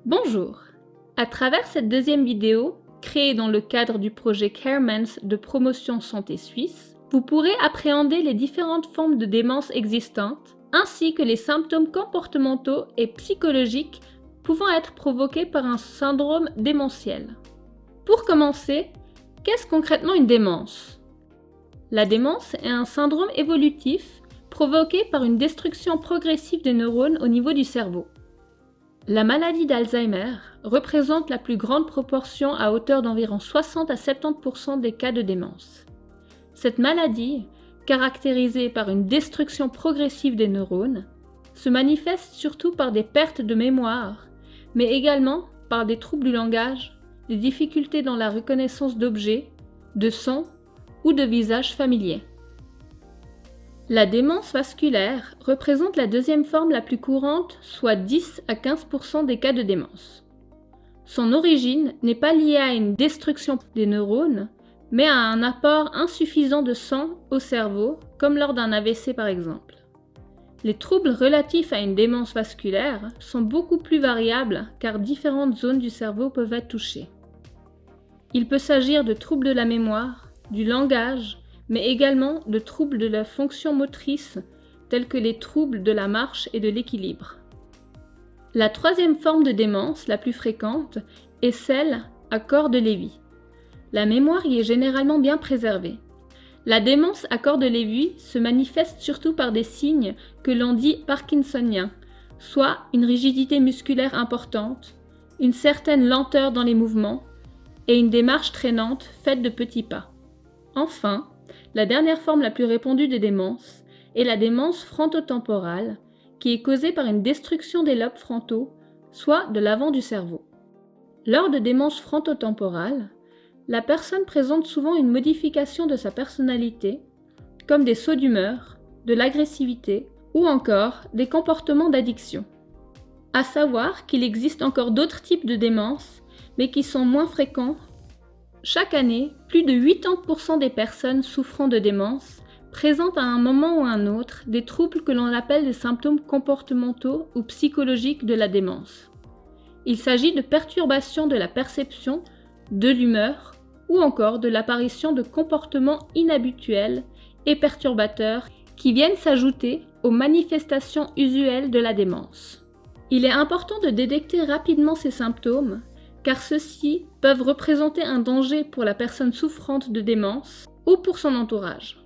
Bonjour! À travers cette deuxième vidéo, créée dans le cadre du projet Caremans de promotion santé suisse, vous pourrez appréhender les différentes formes de démence existantes, ainsi que les symptômes comportementaux et psychologiques pouvant être provoqués par un syndrome démentiel. Pour commencer, qu'est-ce concrètement une démence? La démence est un syndrome évolutif provoqué par une destruction progressive des neurones au niveau du cerveau. La maladie d'Alzheimer représente la plus grande proportion à hauteur d'environ 60 à 70% des cas de démence. Cette maladie, caractérisée par une destruction progressive des neurones, se manifeste surtout par des pertes de mémoire, mais également par des troubles du langage, des difficultés dans la reconnaissance d'objets, de sons ou de visages familiers. La démence vasculaire représente la deuxième forme la plus courante, soit 10 à 15% des cas de démence. Son origine n'est pas liée à une destruction des neurones, mais à un apport insuffisant de sang au cerveau, comme lors d'un AVC par exemple. Les troubles relatifs à une démence vasculaire sont beaucoup plus variables car différentes zones du cerveau peuvent être touchées. Il peut s'agir de troubles de la mémoire, du langage, mais également de troubles de la fonction motrice tels que les troubles de la marche et de l'équilibre. La troisième forme de démence, la plus fréquente, est celle à corps de Lévy. La mémoire y est généralement bien préservée. La démence à corps de Lévy se manifeste surtout par des signes que l'on dit parkinsoniens, soit une rigidité musculaire importante, une certaine lenteur dans les mouvements et une démarche traînante faite de petits pas. Enfin, la dernière forme la plus répandue de démence est la démence frontotemporale, qui est causée par une destruction des lobes frontaux, soit de l'avant du cerveau. Lors de démence frontotemporale, la personne présente souvent une modification de sa personnalité, comme des sauts d'humeur, de l'agressivité ou encore des comportements d'addiction. À savoir qu'il existe encore d'autres types de démence, mais qui sont moins fréquents. Chaque année, plus de 80% des personnes souffrant de démence présentent à un moment ou à un autre des troubles que l'on appelle des symptômes comportementaux ou psychologiques de la démence. Il s'agit de perturbations de la perception, de l'humeur ou encore de l'apparition de comportements inhabituels et perturbateurs qui viennent s'ajouter aux manifestations usuelles de la démence. Il est important de détecter rapidement ces symptômes car ceux-ci peuvent représenter un danger pour la personne souffrante de démence ou pour son entourage.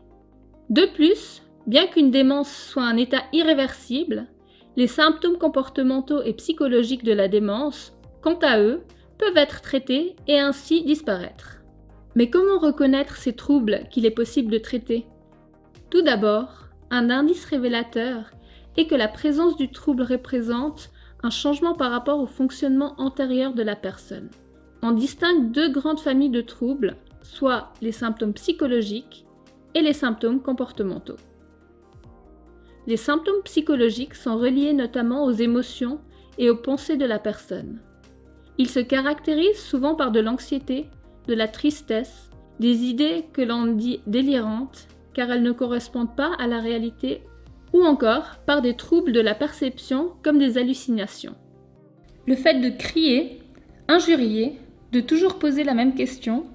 De plus, bien qu'une démence soit un état irréversible, les symptômes comportementaux et psychologiques de la démence, quant à eux, peuvent être traités et ainsi disparaître. Mais comment reconnaître ces troubles qu'il est possible de traiter? Tout d'abord, un indice révélateur est que la présence du trouble représente un changement par rapport au fonctionnement antérieur de la personne. On distingue deux grandes familles de troubles, soit les symptômes psychologiques et les symptômes comportementaux. Les symptômes psychologiques sont reliés notamment aux émotions et aux pensées de la personne. Ils se caractérisent souvent par de l'anxiété, de la tristesse, des idées que l'on dit délirantes car elles ne correspondent pas à la réalité ou encore par des troubles de la perception comme des hallucinations. Le fait de crier, injurier, de toujours poser la même question,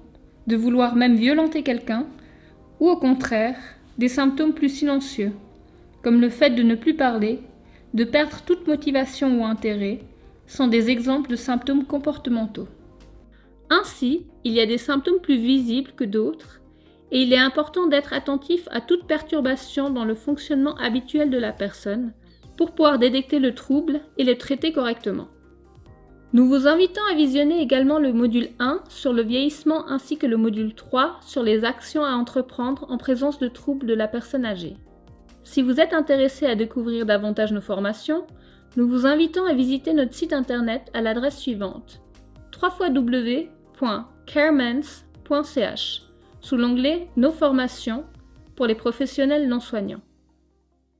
de vouloir même violenter quelqu'un, ou au contraire, des symptômes plus silencieux, comme le fait de ne plus parler, de perdre toute motivation ou intérêt, sont des exemples de symptômes comportementaux. Ainsi, il y a des symptômes plus visibles que d'autres, et il est important d'être attentif à toute perturbation dans le fonctionnement habituel de la personne pour pouvoir détecter le trouble et le traiter correctement. Nous vous invitons à visionner également le module 1 sur le vieillissement ainsi que le module 3 sur les actions à entreprendre en présence de troubles de la personne âgée. Si vous êtes intéressé à découvrir davantage nos formations, nous vous invitons à visiter notre site internet à l'adresse suivante www.caremans.ch sous l'onglet « Nos formations » pour les professionnels non soignants.